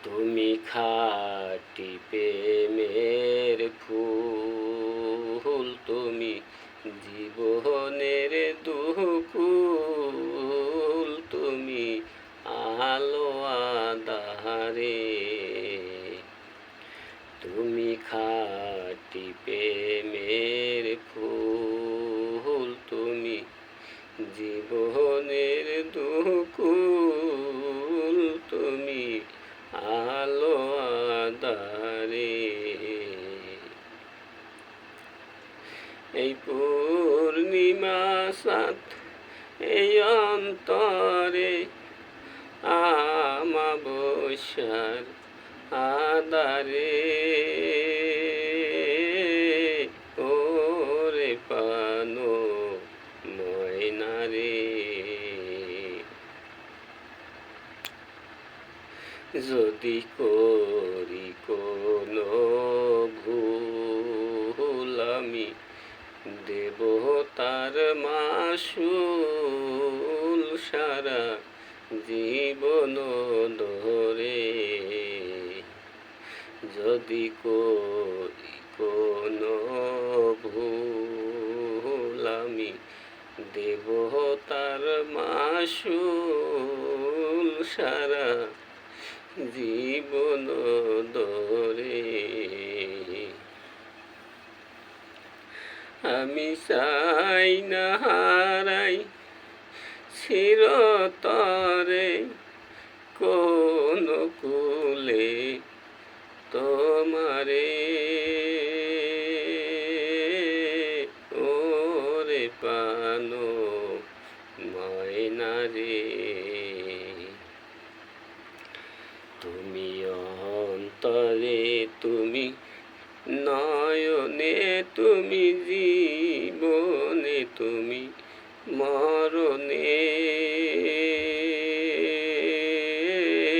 তুমি খাঁটি প্রেমের ফুল, তুমি জীবনের দুকুল, তুমি আলো আঁধারে। তুমি খাঁটি প্রেমের ফুল, তুমি জীবনের দুকুল, তুমি আলো আঁধারে। এই পূর্ণিমা সাত এই অন্তরে আমাবস্যার আধারে, ওরে পানো ময়নারে। যদি করি কোনো ভুল, আমি দেব তার মাসুল সারা জীবন ধরে। যদি করি কোনো ভুল, আমি দেব তার মাসুল সারা জীবন ধরে। আমি চাই না হারাই চিরতরে কোন কুলে তোমারে, ওরে পানো ময়নারে। তুমি অন্তরে, তুমি নয়নে, তুমি জীবনে, তুমি মরণে।